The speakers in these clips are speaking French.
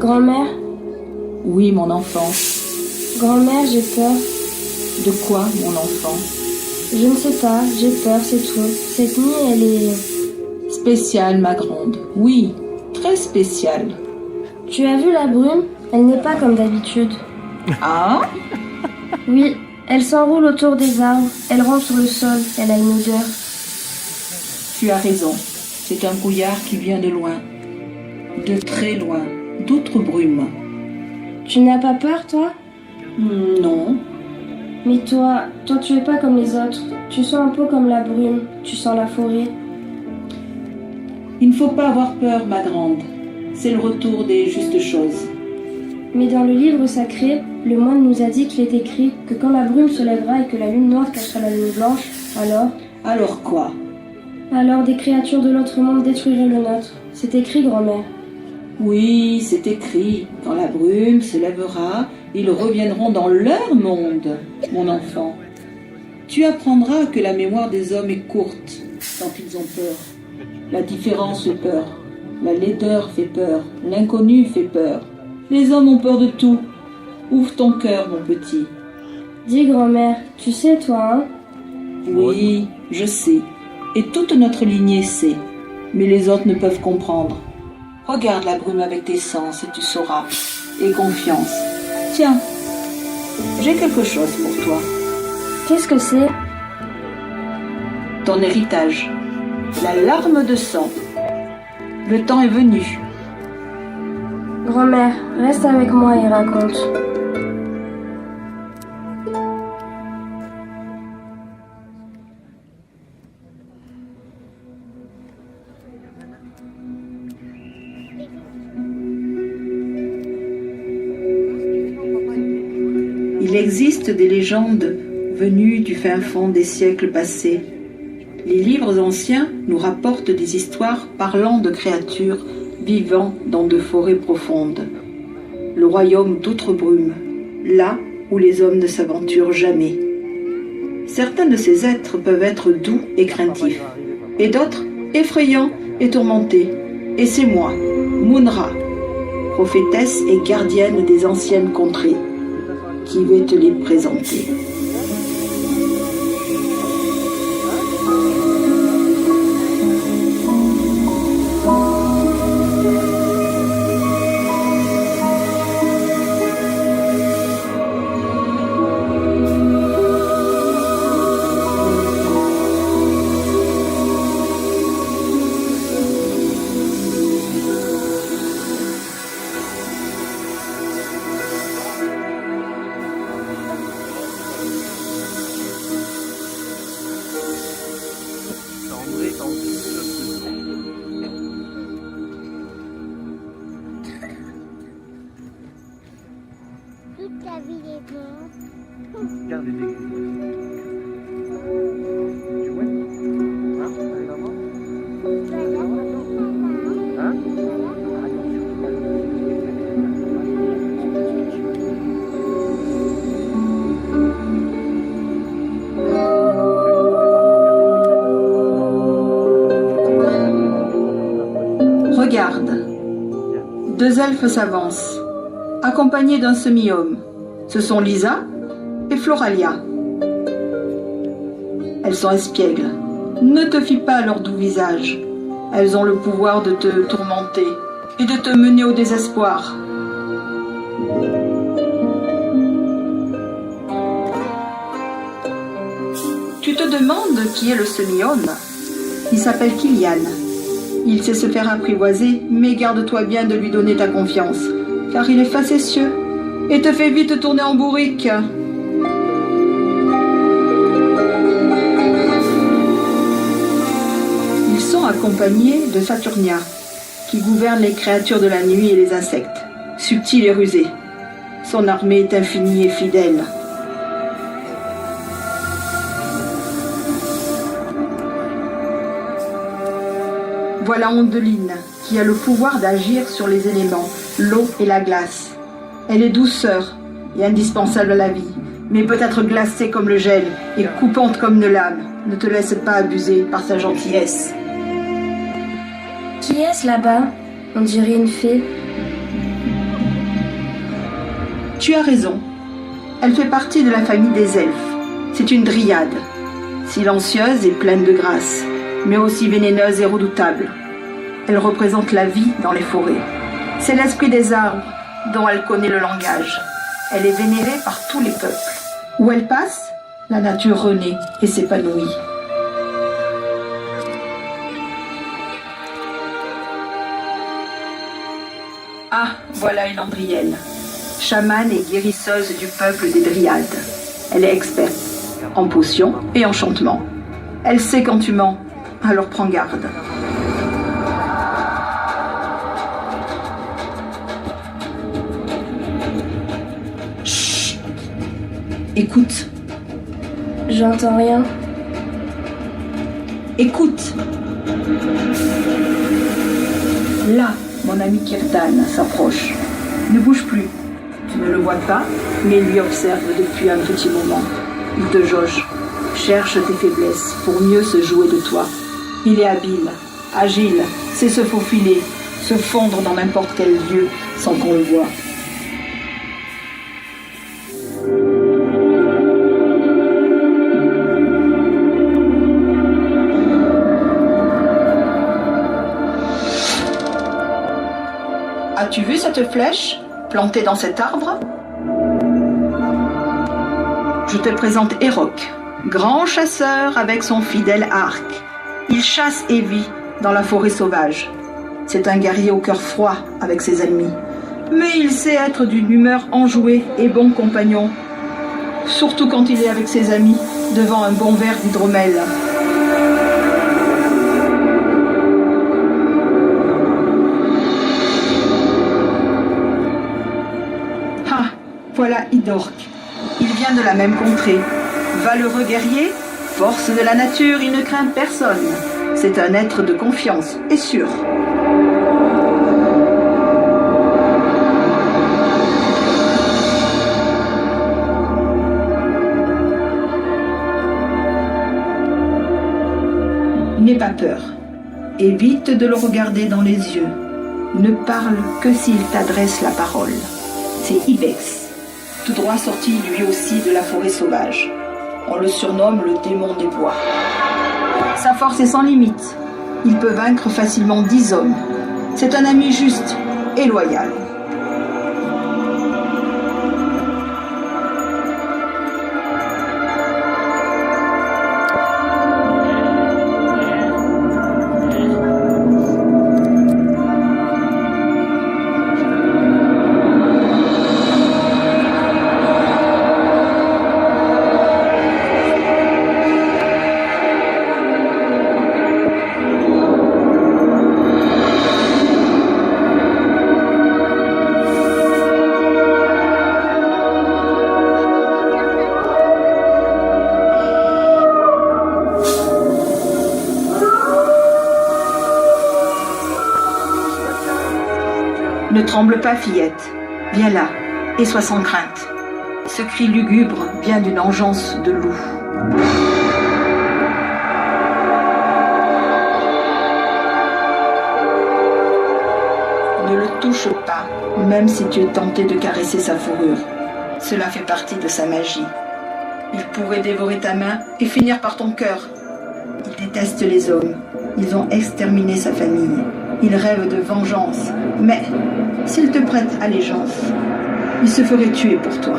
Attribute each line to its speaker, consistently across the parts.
Speaker 1: Grand-mère,
Speaker 2: Oui, mon enfant.
Speaker 1: grand-mère, j'ai peur.
Speaker 2: De quoi, mon enfant?
Speaker 1: Je ne sais pas, j'ai peur, c'est tout. Cette nuit, elle est...
Speaker 2: Spéciale, ma grande. Oui, très spéciale.
Speaker 1: Tu as vu la brume? Elle n'est pas comme d'habitude.
Speaker 2: Ah?
Speaker 1: Oui, elle s'enroule autour des arbres, elle rampe sur le sol, elle a une odeur.
Speaker 2: Tu as raison. C'est un brouillard qui vient de loin. De très loin. D'autres brumes.
Speaker 1: Tu n'as pas peur, toi?
Speaker 2: Non.
Speaker 1: Mais toi, tu es pas comme les autres. Tu sens un peu comme la brume, tu sens la forêt.
Speaker 2: Il ne faut pas avoir peur, ma grande. C'est le retour des justes choses.
Speaker 1: Mais dans le livre sacré, le moine nous a dit qu'il est écrit que quand la brume se lèvera et que la lune noire cachera la lune blanche,
Speaker 2: Alors quoi?
Speaker 1: alors des créatures de l'autre monde détruiraient le nôtre. C'est écrit, grand-mère.
Speaker 2: Oui, c'est écrit. Quand la brume se lèvera, ils reviendront dans leur monde, mon enfant. Tu apprendras que la mémoire des hommes est courte quand ils ont peur. La différence fait peur. La laideur fait peur. L'inconnu fait peur. Les hommes ont peur de tout. Ouvre ton cœur, mon petit.
Speaker 1: Dis, grand-mère, tu sais, toi, hein?
Speaker 2: Oui, je sais. Et toute notre lignée sait. Mais les autres ne peuvent comprendre. Regarde la brume avec tes sens et tu sauras. Aie confiance. Tiens, j'ai quelque chose pour toi.
Speaker 1: Qu'est-ce que c'est?
Speaker 2: Ton héritage. La larme de sang. Le temps est venu.
Speaker 1: Grand-mère, reste avec moi et raconte.
Speaker 2: Il existe des légendes venues du fin fond des siècles passés. Les livres anciens nous rapportent des histoires parlant de créatures vivant dans de forêts profondes. Le royaume d'Outre-Brume, là où les hommes ne s'aventurent jamais. Certains de ces êtres peuvent être doux et craintifs, et d'autres effrayants et tourmentés. Et c'est moi, Munra, prophétesse et gardienne des anciennes contrées, qui vais te les présenter.
Speaker 3: Toute la ville est morte.
Speaker 4: Regarde les légumes. Tu vois? Hein? Allez, maman. Hein?
Speaker 2: Regarde, deux elfes s'avancent, accompagnés d'un semi-homme. Ce sont Lisa et Floralia. Elles sont espiègles. Ne te fie pas à leur doux visage. Elles ont le pouvoir de te tourmenter et de te mener au désespoir. Tu te demandes qui est le semi-homme? Il s'appelle Kilian. Il sait se faire apprivoiser, mais garde-toi bien de lui donner ta confiance, car il est facétieux et te fait vite tourner en bourrique. Ils sont accompagnés de Saturnia, qui gouverne les créatures de la nuit et les insectes, subtil et rusé. Son armée est infinie et fidèle. Voilà Ondeline, qui a le pouvoir d'agir sur les éléments, l'eau et la glace. Elle est douceur et indispensable à la vie, mais peut être glacée comme le gel et coupante comme une lame. Ne te laisse pas abuser par sa gentillesse.
Speaker 1: Qui est-ce là-bas? On dirait une fée.
Speaker 2: Tu as raison. Elle fait partie de la famille des elfes. C'est une dryade, silencieuse et pleine de grâce, mais aussi vénéneuse et redoutable. Elle représente la vie dans les forêts. C'est l'esprit des arbres dont elle connaît le langage. Elle est vénérée par tous les peuples. Où elle passe, la nature renaît et s'épanouit. Ah, voilà Elandriel, chamane et guérisseuse du peuple des Dryades. Elle est experte en potions et enchantements. Elle sait quand tu mens, alors prends garde. Chut! Écoute.
Speaker 1: J'entends rien.
Speaker 2: Écoute. Là, mon ami Kirtan s'approche. Ne bouge plus. Tu ne le vois pas, mais il lui observe depuis un petit moment. Il te jauge, cherche tes faiblesses pour mieux se jouer de toi. Il est habile, agile, sait se faufiler, se fondre dans n'importe quel lieu sans qu'on le voie. As-tu vu cette flèche plantée dans cet arbre? Je te présente Erok, grand chasseur avec son fidèle arc. Il chasse et vit dans la forêt sauvage. C'est un guerrier au cœur froid avec ses ennemis. Mais il sait être d'une humeur enjouée et bon compagnon. Surtout quand il est avec ses amis devant un bon verre d'hydromel. Ah, voilà Idork. Il vient de la même contrée. Valeureux guerrier, force de la nature, il ne craint personne. C'est un être de confiance et sûr. N'aie pas peur. Évite de le regarder dans les yeux. Ne parle que s'il t'adresse la parole. C'est Ibex, tout droit sorti lui aussi de la forêt sauvage. On le surnomme le démon des bois. Sa force est sans limite. Il peut vaincre facilement 10 hommes. C'est un ami juste et loyal. Ne tremble pas, fillette. Viens là, et sois sans crainte. Ce cri lugubre vient d'une engeance de loup. Ne le touche pas, même si tu es tenté de caresser sa fourrure. Cela fait partie de sa magie. Il pourrait dévorer ta main et finir par ton cœur. Il déteste les hommes. Ils ont exterminé sa famille. Il rêve de vengeance. Mais s'il te prête allégeance, il se ferait tuer pour toi.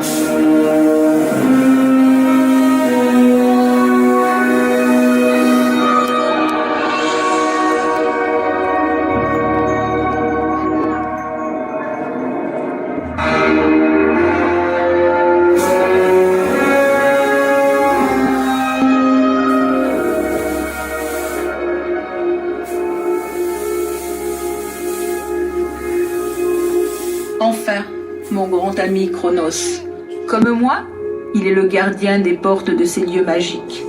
Speaker 2: Enfin, mon grand ami Chronos. Comme moi, il est le gardien des portes de ces lieux magiques.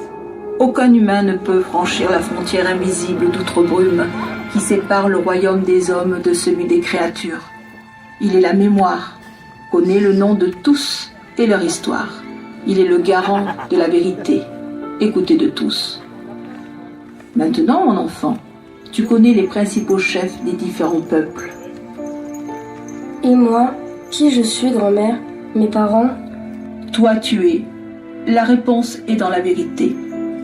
Speaker 2: Aucun humain ne peut franchir la frontière invisible d'outre-brume qui sépare le royaume des hommes de celui des créatures. Il est la mémoire, connaît le nom de tous et leur histoire. Il est le garant de la vérité, écouté de tous. Maintenant, mon enfant, tu connais les principaux chefs des différents peuples.
Speaker 1: Et moi, qui je suis, grand-mère? Mes parents,
Speaker 2: Toi, tu es. La réponse est dans la vérité.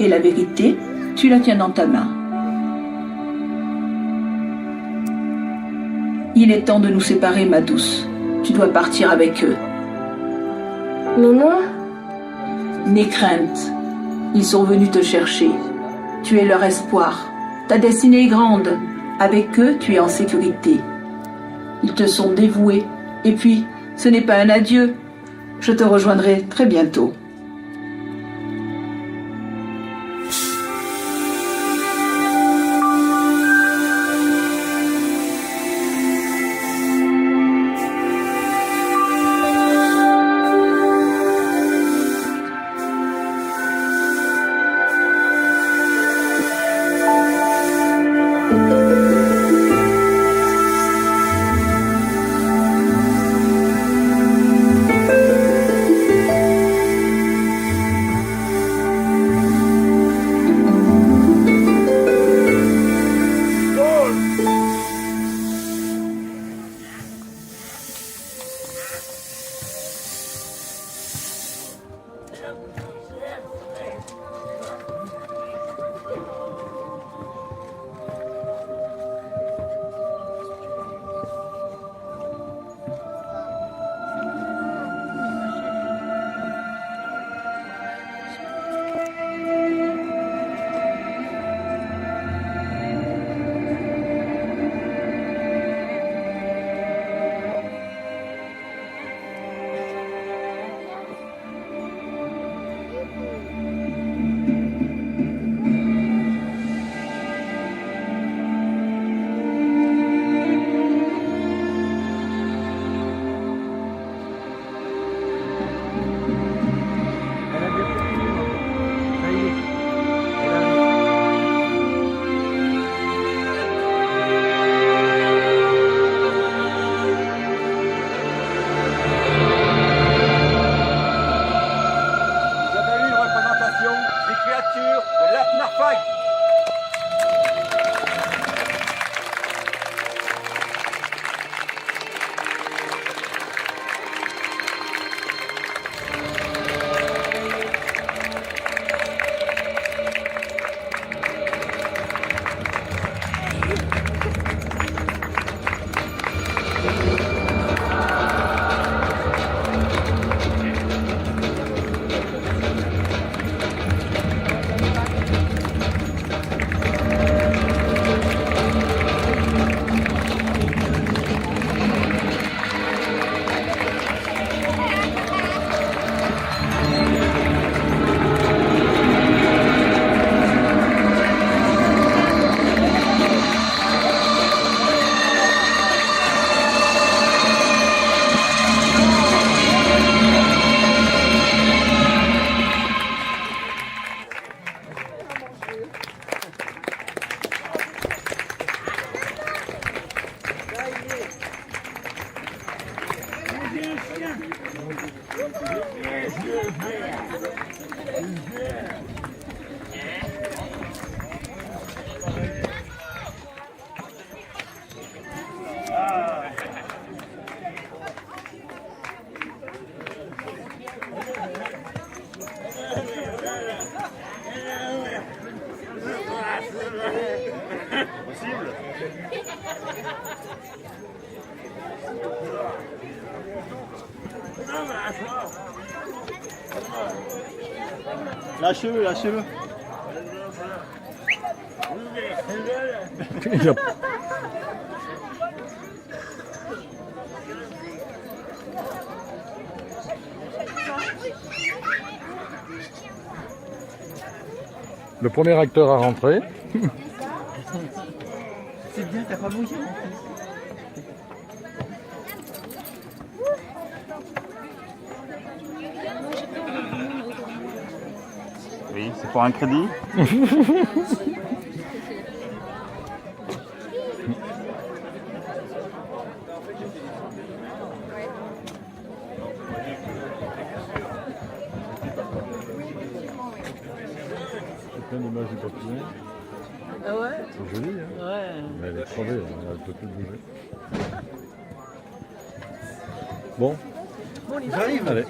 Speaker 2: Et la vérité, tu la tiens dans ta main. Il est temps de nous séparer, ma douce. Tu dois partir avec eux.
Speaker 1: mais non,
Speaker 2: N'aie crainte. Ils sont venus te chercher. Tu es leur espoir. Ta destinée est grande. Avec eux, tu es en sécurité. Ils te sont dévoués. Et puis, ce n'est pas un adieu. Je te rejoindrai très bientôt.
Speaker 4: Elle a bien fini, maman. Ça y est. Elle arrive. Vous avez eu une représentation des créatures de l'Apnarfag.
Speaker 5: Lâchez-le, lâchez-le.
Speaker 6: Le premier acteur à rentrer.
Speaker 5: C'est bien, t'as pas bougé. Oui, c'est pour un crédit.
Speaker 6: C'est plein d'images du papillon.
Speaker 7: Ah ouais?
Speaker 6: C'est joli, hein?
Speaker 7: Ouais.
Speaker 6: Mais elle est crevée, elle ne peut plus bouger. Bon,
Speaker 4: J'arrive.
Speaker 6: Allez.